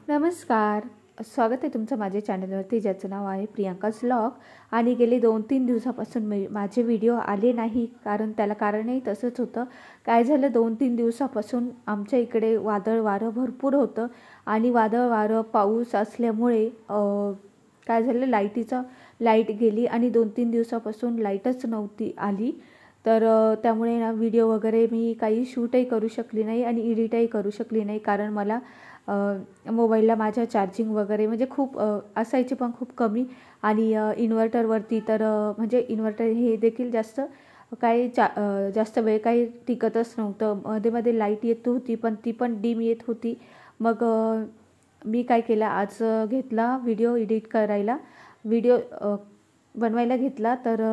नमस्कार, स्वागत आहे तुमचं माझ्या चॅनलवरती ज्याचं नाव आहे प्रियांकाज व्लॉग. आणि गेले 2-3 दिवसापासून माझे व्हिडिओ आले नाही, कारण त्याला कारणही तसंच होतं. काय झालं, 2-3 दिवसापासून आमच्या इकडे वादळ वारं भरपूर होतं आणि वादळ वारं पाऊस असल्यामुळे काय झालं, लाईट गेली आणि 2-3 दिवसापासून लाईटच नव्हती आली. तर त्यामुळे ना व्हिडिओ वगैरे मी काही शूटही करू शकली नाही आणि एडिटही करू शकली नाही, कारण मला मोबाईलला माझ्या चार्जिंग वगैरे म्हणजे खूप असायची, पण खूप कमी. आणि इन्व्हर्टरवरती तर म्हणजे इन्व्हर्टर हे देखील जास्त वेळ काही टिकतच नव्हतं. मध्ये लाईट येत होती, पण ती पण डिम येत होती. मग मी काय केलं, आज घेतला व्हिडिओ एडिट करायला, व्हिडिओ बनवायला घेतला. तर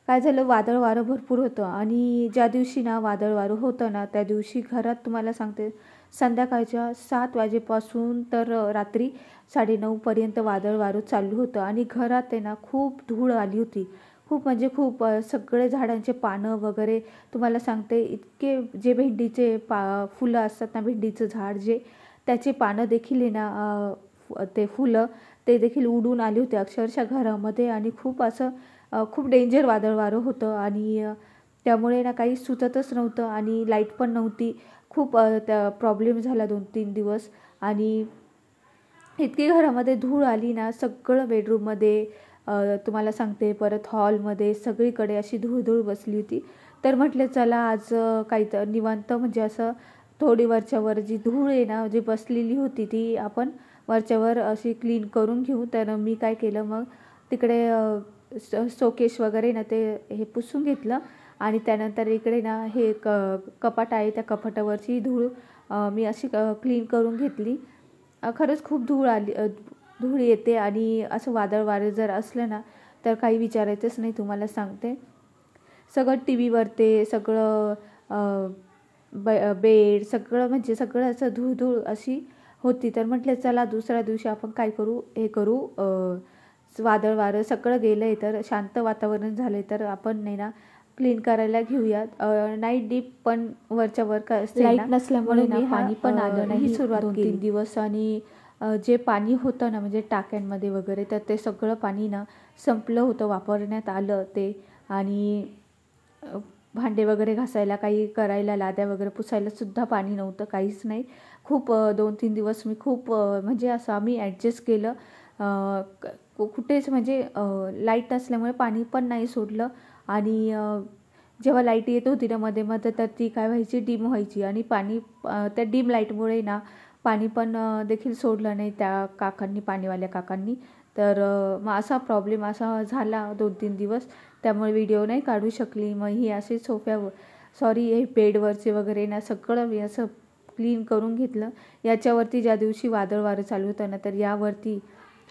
काय झालं, वादळ वारं भरपूर होतं आणि ज्या दिवशी ना वादळ वारं होतं ना, त्या दिवशी घरात तुम्हाला सांगते, संध्याकाळच्या 7 वाजेपासून तर रात्री 9:30पर्यंत वादळ वारं चालू होतं आणि घरात आहे ना खूप धूळ आली होती. खूप म्हणजे खूप सगळे झाडांचे पानं वगैरे तुम्हाला सांगते, इतके जे भेंडीचे फुलं असतात ना, भेंडीचं झाड जे, त्याचे पानं देखील आहे ना, ते फुलं ते देखील उडून आले होते अक्षरशः घरामध्ये. आणि खूप डेंजर वादळ वारं होतं आणि त्यामुळे ना काही सुचतच नव्हतं आणि लाईट पण नव्हती. खूप त्या प्रॉब्लेम झाला 2-3 दिवस. आणि इतकी घरामध्ये धूळ आली ना, सगळं बेडरूममध्ये, तुम्हाला सांगते, परत हॉलमध्ये सगळीकडे अशी धूळ बसली होती. तर म्हटलं चला आज काही तर निवांत, म्हणजे असं थोडी वरच्यावर जी धूळ आहे ना, जी बसलेली होती ती आपण वरच्यावर अशी क्लीन करून घेऊ. तर मी काय केलं, मग तिकडे शोकेस वगैरे ना ते हे पुसून घेतलं आणि त्यानंतर इकडे ना हे कपाट आहे, त्या कपाटावरची धूळ मी अशी क्लीन करून घेतली. खरंच खूप धूळ येते आणि असं वादळ वारे जर असलं ना, तर काही विचारायचंच नाही, तुम्हाला सांगते. सगळं टी व्हीवर ते सगळं बेड सगळं, म्हणजे सगळं असं धूळ अशी होती. तर म्हटलं चला दुसऱ्या दिवशी आपण काय करू, वादळ वारं सगळं गेलं आहे, तर शांत वातावरण झालं आहे, तर आपण नाही ना क्लीन करायला घेऊयात. नाईट डीप पण वरच्यावर लाईट नसल्यामुळे ना पाणी पण आलं नाही सुरुवात 2-3 दिवस. आणि जे पाणी होतं ना, म्हणजे टाक्यांमध्ये वगैरे, तर ते सगळं पाणी ना संपलं होतं, वापरण्यात आलं ते. आणि भांडे वगैरे घासायला, काही करायला, लाद्या वगैरे पुसायला सुद्धा पाणी नव्हतं, काहीच नाही. खूप 2-3 दिवस मी खूप म्हणजे असं आम्ही ॲडजस्ट केलं. कुठेच म्हणजे लाईट नसल्यामुळे पाणी पण नाही सोडलं. आणि जेव्हा लाईट येत होती ना मध्ये मध्ये, तर ती काय व्हायची, डिम व्हायची आणि पाणी त्या डिम लाईटमुळे ना पाणी पण देखील सोडलं नाही त्या काकांनी, पाणीवाल्या काकांनी. तर मग असा झाला 2-3 दिवस, त्यामुळे व्हिडिओ नाही काढू शकली. मग ही अशी हे बेडवरचे वगैरे ना सगळं मी असं क्लीन करून घेतलं. याच्यावरती ज्या दिवशी वादळ वारं चालू होतं ना, तर यावरती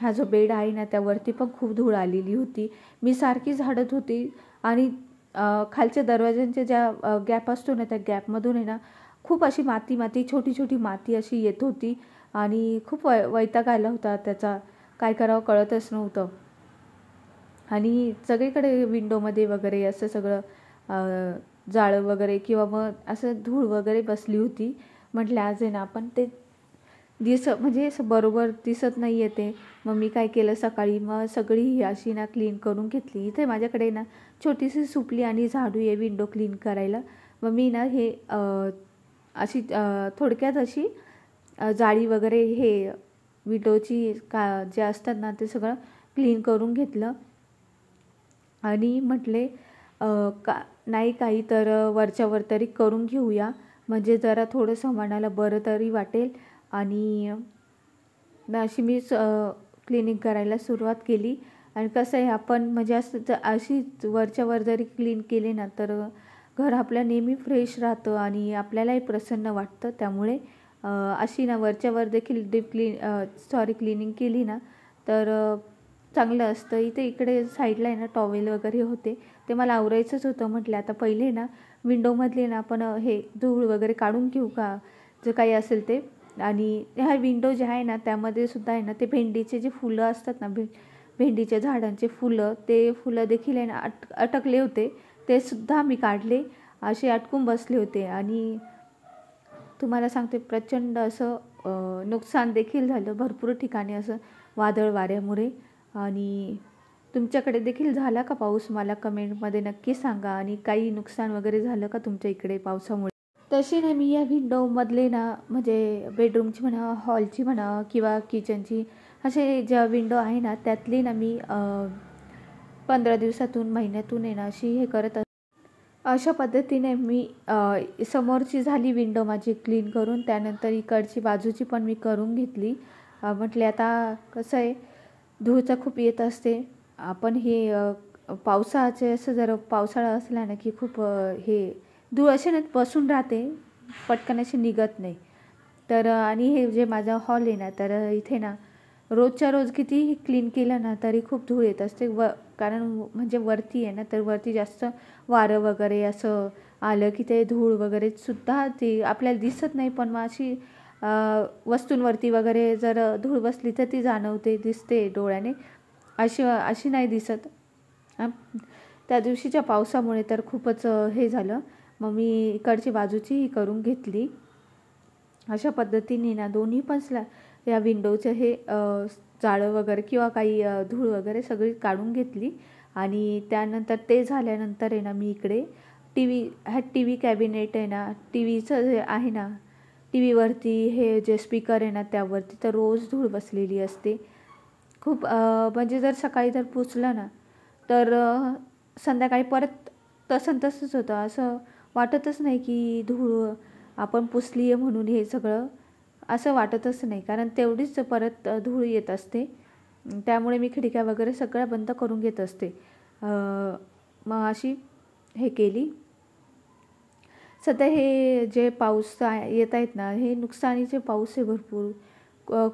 हा जो बेड आहे ना, त्यावरती पण खूप धूळ आलेली होती. मी सारखी झाडत होती आणि खालच्या दरवाज्यांच्या ज्या गॅप असतो ना, त्या गॅपमधून आहे ना खूप अशी माती छोटी छोटी माती अशी येत होती आणि खूप वैताग आला होता त्याचा, काय करावं कळतच नव्हतं. आणि सगळीकडे विंडोमध्ये वगैरे असं सगळं जाळं वगैरे किंवा मग असं धूळ वगैरे बसली होती. म्हटलं आज आहे ना आपण ते म्हणजे असं बरोबर दिसत नाही आहे ते. मग मी काय केलं, सकाळी मग सगळी ही अशी ना क्लीन करून घेतली. इथे माझ्याकडे ना छोटीशी सुपली आणि झाडू आहे विंडो क्लीन करायला. मग मी ना हे अशी थोडक्यात अशी जाळी वगैरे हे विंडोची जे असतात ना, ते सगळं क्लीन करून घेतलं. आणि म्हटले नाही काही तर वरच्यावर तरी करून घेऊया, म्हणजे जरा थोडंसं मनाला बरं तरी वाटेल. आणि अशी मी क्लिनिंग करायला सुरुवात केली. आणि कसं आहे, आपण म्हणजे अशी वरच्यावर जरी क्लीन केले ना, तर घर आपलं नेहमी फ्रेश राहतं आणि आपल्यालाही प्रसन्न वाटतं. त्यामुळे अशी ना वरच्यावर देखील क्लिनिंग केली ना, तर चांगलं असतं. इकडे साईडला आहे ना टॉवेल वगैरे होते, ते मला आवरायचंच होतं. म्हटलं आता पहिले ना विंडोमधले ना आपण हे धूळ वगैरे काढून घेऊ का, जे काही असेल ते. आणि ह्या विंडो जे आहे ना, त्यामध्ये सुद्धा आहे ना ते भेंडीचे जे फुलं असतात ना, भेंडीच्या झाडांचे फुलं, ते फुलं देखील आहे ना अटकले होते, ते सुद्धा मी काढले. असे अटकून बसले होते. आणि तुम्हाला सांगते, प्रचंड असं नुकसान देखील झालं भरपूर ठिकाणी असं वादळ वाऱ्यामुळे. आणि तुमच्याकडे देखील झाला का पाऊस? मला कमेंटमध्ये नक्की सांगा. आणि काही नुकसान वगैरे झालं का तुमच्या इकडे पावसामुळे? तशी ना मी या विंडोमधले ना म्हणजे बेडरूमची म्हणा, हॉलची म्हणा किंवा किचनची असे ज्या विंडो आहे ना त्यातली ना मी 15 दिवसातून महिन्यातून आहे ना अशी हे करत अशा पद्धतीने मी समोरची झाली विंडो माझी क्लीन करून, त्यानंतर इकडची बाजूची पण मी करून घेतली. म्हटले आता कसं आहे धूळचा खूप येत असते. आपण हे पावसाचे असं जर पावसाळा असला ना की खूप हे धूळ असे ना बसून राहते, पटकन अशी निघत नाही. तर आणि हे जे माझा हॉल आहे ना तर इथे ना रोजच्या रोज कितीही क्लीन केलं ना तरी खूप धूळ येत असते. कारण म्हणजे वरती आहे ना तर वरती जास्त वारं वगैरे असं आलं की ते धूळ वगैरे सुद्धा ती आपल्याला दिसत नाही, पण मग अशी वस्तूंवरती वगैरे जर धूळ बसली तर ती जाणवते, दिसते डोळ्याने, अशी नाही दिसत. त्या दिवशीच्या पावसामुळे तर खूपच हे झालं. मग मी इकडची बाजूचीही करून घेतली. अशा पद्धतीने ना दोन्ही पण या विंडोचं हे जाळं वगैरे किंवा काही धूळ वगैरे सगळी काढून घेतली. आणि त्यानंतर ते झाल्यानंतर आहे ना मी इकडे टी व्ही कॅबिनेट आहे ना, टी व्हीचं जे आहे ना, टी व्हीवरती हे जे स्पीकर आहे ना त्यावरती तर रोज धूळ बसलेली असते खूप. म्हणजे जर सकाळी जर पुसलं ना तर संध्याकाळी परत तसंच होतं. असं वाटतच नाही की धूळ आपण पुसली आहे म्हणून हे सगळं असं वाटतच नाही, कारण तेवढीच परत धूळ येत असते. त्यामुळे मी खिडक्या वगैरे सगळ्या बंद करून घेत असते. मग अशी हे केली. सध्या हे जे पाऊस येत आहेत ना हे नुकसानीचे पाऊस आहे भरपूर.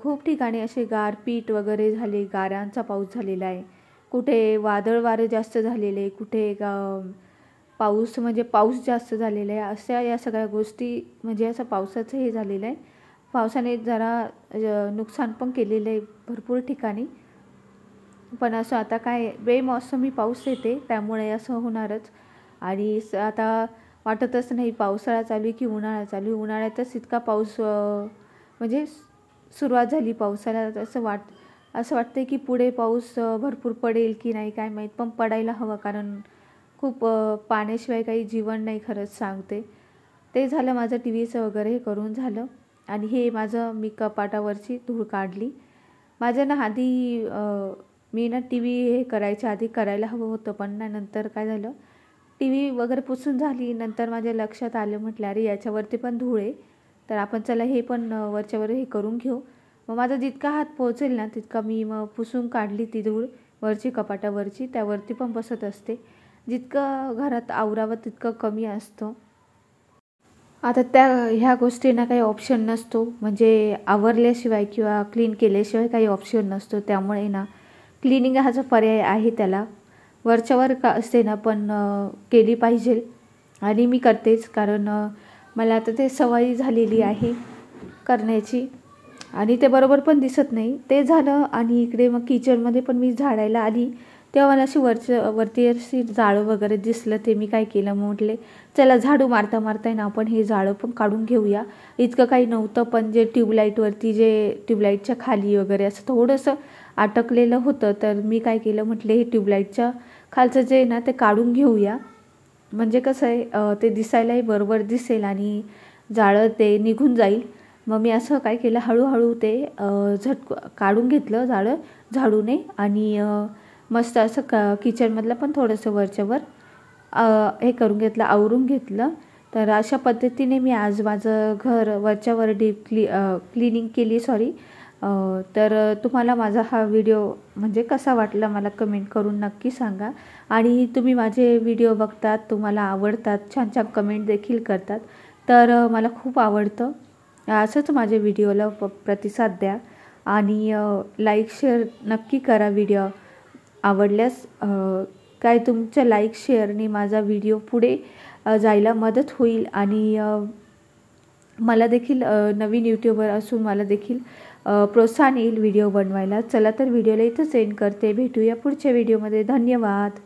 खूप ठिकाणी असे गारपीट वगैरे झाले, गारांचा पाऊस झालेला आहे, कुठे वादळ वारे जास्त झालेले, कुठे पाऊस म्हणजे पाऊस जास्त झालेला आहे. अशा या सगळ्या गोष्टी म्हणजे असं पावसाचं हे झालेलं आहे. पावसाने जरा नुकसान पण केलेलं आहे भरपूर ठिकाणी. पण असं आता काय बेमौसमी पाऊस येते त्यामुळे असं होणारच. आणि आता वाटतच नाही पावसाळा चालू की उन्हाळा चालू. उन्हाळ्यातच इतका पाऊस म्हणजे सुरुवात झाली पावसाला. असं वाटतं की पुढे पाऊस भरपूर पडेल की नाही काय माहीत, पण पडायला हवं, कारण खूप पाण्याशिवाय काही जीवन नाही खरंच सांगते. ते झालं माझं टी व्हीचं वगैरे हे करून झालं. आणि हे माझं मी कपाटावरची धूळ काढली. माझं ना आधी मी ना टी व्ही हे करायच्या आधी करायला हवं होतं, पण ना नंतर काय झालं टी व्ही वगैरे पुसून झाली. नंतर माझ्या लक्षात आलं, म्हटलं अरे याच्यावरती पण धूळ आहे, तर आपण चला हे पण वरच्यावर हे करून घेऊ. मग माझा जितका हात पोहोचेल ना तितका मी मग पुसून काढली ती धूळ वरची कपाटावरची. त्यावरती पण बसत असते. जितकं घरात आवरावं तितकं कमी असतं. आता ह्या गोष्टींना काही ऑप्शन नसतो, म्हणजे आवरल्याशिवाय किंवा क्लीन केल्याशिवाय काही ऑप्शन नसतो. त्यामुळे ना क्लिनिंग हा जो पर्याय आहे त्याला वरच्यावर का असते ना पण केली पाहिजे. आणि मी करतेच, कारण मला आता ते सवय झालेली आहे करण्याची. आणि ते बरोबर पण दिसत नाही. ते झालं. आणि इकडे मग किचनमध्ये पण मी झाडायला आली तेव्हा मला अशी वरती अशी जाळं वगैरे दिसलं. ते मी काय केलं, म्हटले चला झाडू मारता मारता ना आपण हे जाळं पण काढून घेऊया. इतकं काही नव्हतं, पण जे ट्यूबलाईटवरती जे ट्यूबलाईटच्या खाली वगैरे असं थोडंसं अटकलेलं होतं. तर मी काय केलं, म्हटले हे ट्यूबलाईटच्या खालचं जे ना ते काढून घेऊया, म्हणजे कसं आहे ते दिसायलाही बरोबर दिसेल आणि जाळं ते निघून जाईल. मग मी असं काय केलं, हळूहळू ते काढून घेतलं जाळं झाडूने. आणि मस्त असं किचनमधलं पण थोडंसं वरच्यावर हे करून घेतलं, आवरून घेतलं. तर अशा पद्धतीने मी आज माझं घर वरच्यावर डीप क्लिनिंग केली. तर तुम्हाला माझा हा व्हिडिओ म्हणजे कसा वाटला मला कमेंट करून नक्की सांगा. आणि तुम्ही माझे व्हिडिओ बघतात, तुम्हाला आवडतात, छान छान कमेंट देखील करतात, तर मला खूप आवडतं. असंच माझ्या व्हिडिओला प्रतिसाद द्या आणि लाईक शेअर नक्की करा. व्हिडिओ आवडल्यास काय तुमच्या लाईक शेअरने माझा व्हिडिओ पुढे जायला मदत होईल. आणि मला देखील नवीन यूट्यूबर असून मला देखील प्रोत्साहन येईल व्हिडिओ बनवायला. चला तर व्हिडिओला इथंच एंड करते. भेटूया पुढच्या व्हिडिओमध्ये. धन्यवाद.